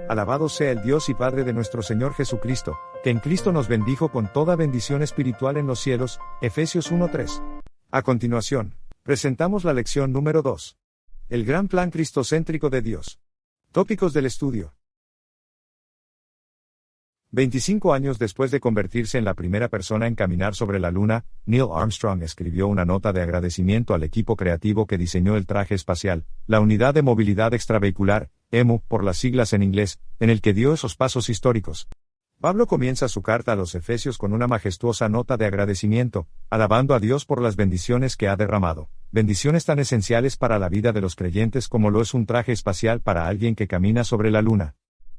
Alabado sea el Dios y Padre de nuestro Señor Jesucristo, que en Cristo nos bendijo con toda bendición espiritual en los cielos. Efesios 1:3. A continuación, presentamos la lección número 2. El gran plan cristocéntrico de Dios. Tópicos del estudio. 25 años después de convertirse en la primera persona en caminar sobre la Luna, Neil Armstrong escribió una nota de agradecimiento al equipo creativo que diseñó el traje espacial, la Unidad de Movilidad Extravehicular, EMU, por las siglas en inglés, en el que dio esos pasos históricos. Pablo comienza su carta a los Efesios con una majestuosa nota de agradecimiento, alabando a Dios por las bendiciones que ha derramado, bendiciones tan esenciales para la vida de los creyentes como lo es un traje espacial para alguien que camina sobre la Luna.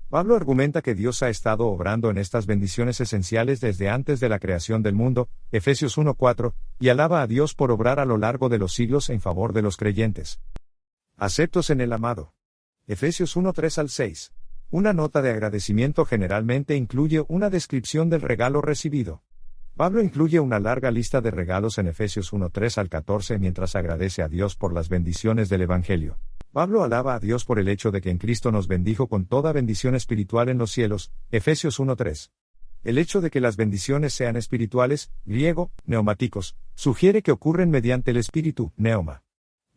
Pablo argumenta que Dios ha estado obrando en estas bendiciones esenciales desde antes de la creación del mundo, Efesios 1:4, y alaba a Dios por obrar a lo largo de los siglos en favor de los creyentes. Aceptos en el amado. Efesios 1:3-6. Una nota de agradecimiento generalmente incluye una descripción del regalo recibido. Pablo incluye una larga lista de regalos en Efesios 1:3-14 mientras agradece a Dios por las bendiciones del Evangelio. Pablo alaba a Dios por el hecho de que en Cristo nos bendijo con toda bendición espiritual en los cielos, Efesios 1:3. El hecho de que las bendiciones sean espirituales, griego, neumáticos, sugiere que ocurren mediante el Espíritu, neuma.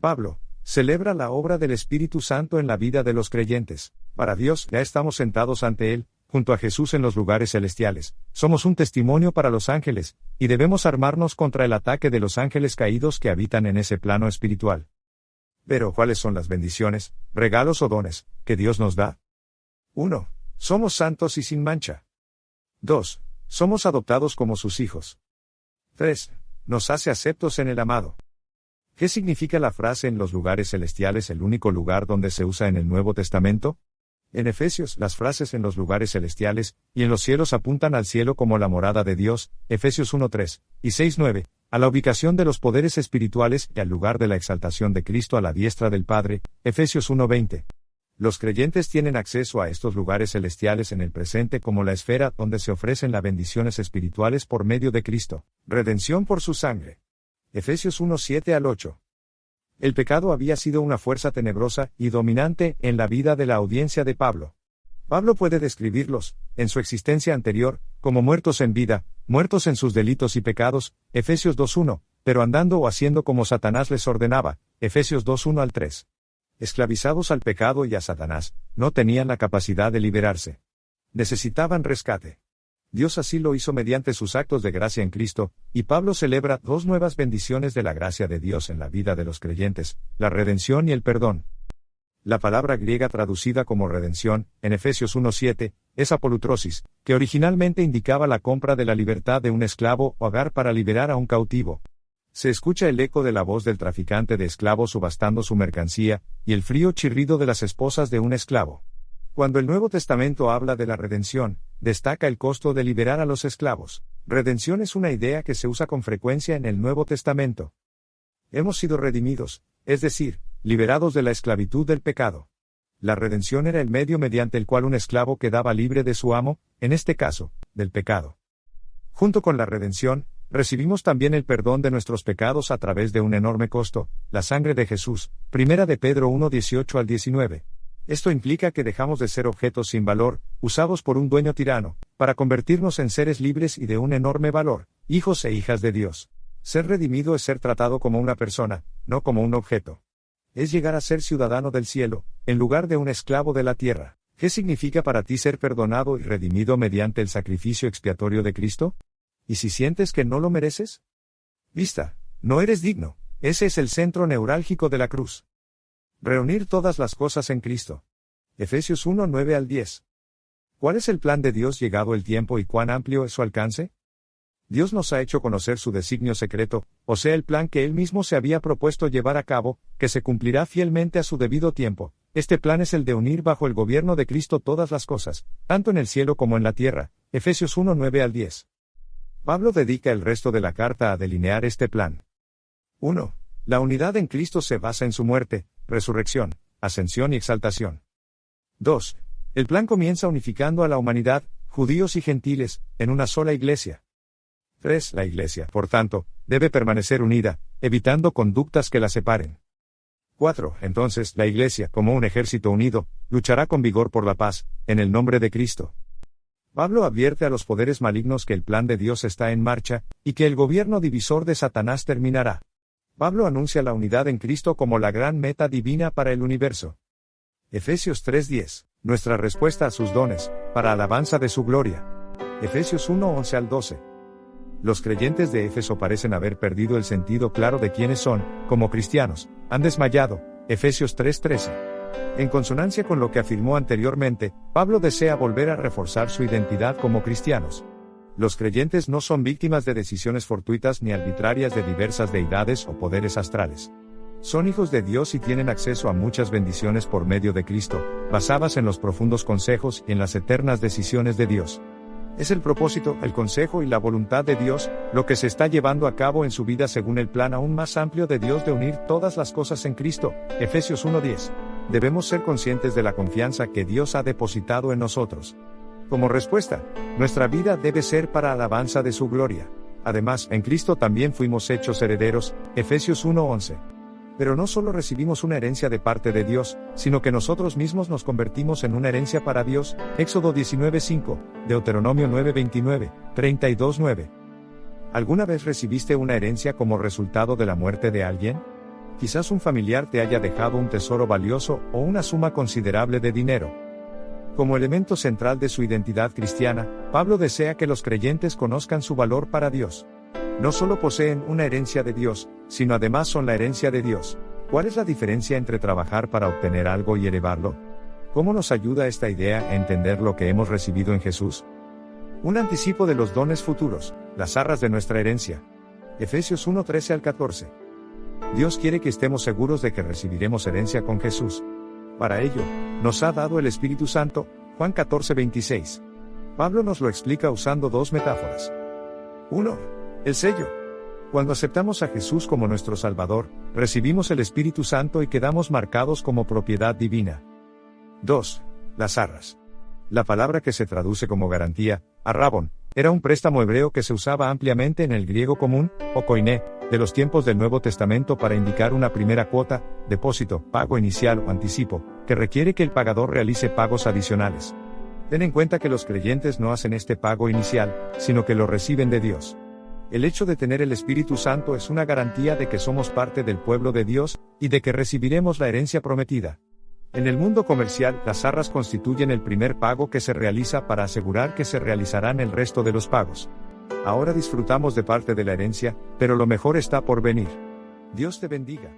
Pablo celebra la obra del Espíritu Santo en la vida de los creyentes. Para Dios, ya estamos sentados ante Él, junto a Jesús en los lugares celestiales. Somos un testimonio para los ángeles, y debemos armarnos contra el ataque de los ángeles caídos que habitan en ese plano espiritual. Pero, ¿cuáles son las bendiciones, regalos o dones que Dios nos da? 1. Somos santos y sin mancha. 2. Somos adoptados como sus hijos. 3. Nos hace aceptos en el amado. ¿Qué significa la frase en los lugares celestiales, el único lugar donde se usa en el Nuevo Testamento? En Efesios, las frases en los lugares celestiales y en los cielos apuntan al cielo como la morada de Dios, Efesios 1:3, y 6:9, a la ubicación de los poderes espirituales y al lugar de la exaltación de Cristo a la diestra del Padre, Efesios 1:20. Los creyentes tienen acceso a estos lugares celestiales en el presente como la esfera donde se ofrecen las bendiciones espirituales por medio de Cristo, redención por su sangre. Efesios 1:7-8. El pecado había sido una fuerza tenebrosa y dominante en la vida de la audiencia de Pablo. Pablo puede describirlos, en su existencia anterior, como muertos en vida, muertos en sus delitos y pecados, Efesios 2:1, pero andando o haciendo como Satanás les ordenaba, Efesios 2:1-3. Esclavizados al pecado y a Satanás, no tenían la capacidad de liberarse. Necesitaban rescate. Dios así lo hizo mediante sus actos de gracia en Cristo, y Pablo celebra dos nuevas bendiciones de la gracia de Dios en la vida de los creyentes, la redención y el perdón. La palabra griega traducida como redención, en Efesios 1:7, es apolutrosis, que originalmente indicaba la compra de la libertad de un esclavo o hogar para liberar a un cautivo. Se escucha el eco de la voz del traficante de esclavos subastando su mercancía, y el frío chirrido de las esposas de un esclavo. Cuando el Nuevo Testamento habla de la redención, destaca el costo de liberar a los esclavos. Redención es una idea que se usa con frecuencia en el Nuevo Testamento. Hemos sido redimidos, es decir, liberados de la esclavitud del pecado. La redención era el medio mediante el cual un esclavo quedaba libre de su amo, en este caso, del pecado. Junto con la redención, recibimos también el perdón de nuestros pecados a través de un enorme costo, la sangre de Jesús, 1 de Pedro 1:18-19. Esto implica que dejamos de ser objetos sin valor, usados por un dueño tirano, para convertirnos en seres libres y de un enorme valor, hijos e hijas de Dios. Ser redimido es ser tratado como una persona, no como un objeto. Es llegar a ser ciudadano del cielo, en lugar de un esclavo de la tierra. ¿Qué significa para ti ser perdonado y redimido mediante el sacrificio expiatorio de Cristo? ¿Y si sientes que no lo mereces? Vista, no eres digno. Ese es el centro neurálgico de la cruz. Reunir todas las cosas en Cristo. Efesios 1:9-10. ¿Cuál es el plan de Dios llegado el tiempo y cuán amplio es su alcance? Dios nos ha hecho conocer su designio secreto, o sea el plan que Él mismo se había propuesto llevar a cabo, que se cumplirá fielmente a su debido tiempo. Este plan es el de unir bajo el gobierno de Cristo todas las cosas, tanto en el cielo como en la tierra. Efesios 1:9-10. Pablo dedica el resto de la carta a delinear este plan. 1. La unidad en Cristo se basa en su muerte, resurrección, ascensión y exaltación. 2. El plan comienza unificando a la humanidad, judíos y gentiles, en una sola iglesia. 3. La iglesia, por tanto, debe permanecer unida, evitando conductas que la separen. 4. Entonces, la Iglesia, como un ejército unido, luchará con vigor por la paz, en el nombre de Cristo. Pablo advierte a los poderes malignos que el plan de Dios está en marcha, y que el gobierno divisor de Satanás terminará. Pablo anuncia la unidad en Cristo como la gran meta divina para el universo. Efesios 3:10. Nuestra respuesta a sus dones, para alabanza de su gloria. Efesios 1:11 al 12. Los creyentes de Éfeso parecen haber perdido el sentido claro de quiénes son, como cristianos, han desmayado. Efesios 3:13. En consonancia con lo que afirmó anteriormente, Pablo desea volver a reforzar su identidad como cristianos. Los creyentes no son víctimas de decisiones fortuitas ni arbitrarias de diversas deidades o poderes astrales. Son hijos de Dios y tienen acceso a muchas bendiciones por medio de Cristo, basadas en los profundos consejos y en las eternas decisiones de Dios. Es el propósito, el consejo y la voluntad de Dios, lo que se está llevando a cabo en su vida según el plan aún más amplio de Dios de unir todas las cosas en Cristo. Efesios 1:10. Debemos ser conscientes de la confianza que Dios ha depositado en nosotros. Como respuesta, nuestra vida debe ser para alabanza de su gloria. Además, en Cristo también fuimos hechos herederos. Efesios 1:11. Pero no solo recibimos una herencia de parte de Dios, sino que nosotros mismos nos convertimos en una herencia para Dios. Éxodo 19:5, Deuteronomio 9:29, 32:9. ¿Alguna vez recibiste una herencia como resultado de la muerte de alguien? Quizás un familiar te haya dejado un tesoro valioso o una suma considerable de dinero. Como elemento central de su identidad cristiana, Pablo desea que los creyentes conozcan su valor para Dios. No solo poseen una herencia de Dios, sino además son la herencia de Dios. ¿Cuál es la diferencia entre trabajar para obtener algo y elevarlo? ¿Cómo nos ayuda esta idea a entender lo que hemos recibido en Jesús? Un anticipo de los dones futuros, las arras de nuestra herencia. Efesios 1:13 al 14. Dios quiere que estemos seguros de que recibiremos herencia con Jesús. Para ello, nos ha dado el Espíritu Santo, Juan 14:26. Pablo nos lo explica usando dos metáforas. 1. El sello. Cuando aceptamos a Jesús como nuestro Salvador, recibimos el Espíritu Santo y quedamos marcados como propiedad divina. 2. Las arras. La palabra que se traduce como garantía, arrabón, era un préstamo hebreo que se usaba ampliamente en el griego común, o koiné, de los tiempos del Nuevo Testamento para indicar una primera cuota, depósito, pago inicial o anticipo, que requiere que el pagador realice pagos adicionales. Ten en cuenta que los creyentes no hacen este pago inicial, sino que lo reciben de Dios. El hecho de tener el Espíritu Santo es una garantía de que somos parte del pueblo de Dios, y de que recibiremos la herencia prometida. En el mundo comercial, las arras constituyen el primer pago que se realiza para asegurar que se realizarán el resto de los pagos. Ahora disfrutamos de parte de la herencia, pero lo mejor está por venir. Dios te bendiga.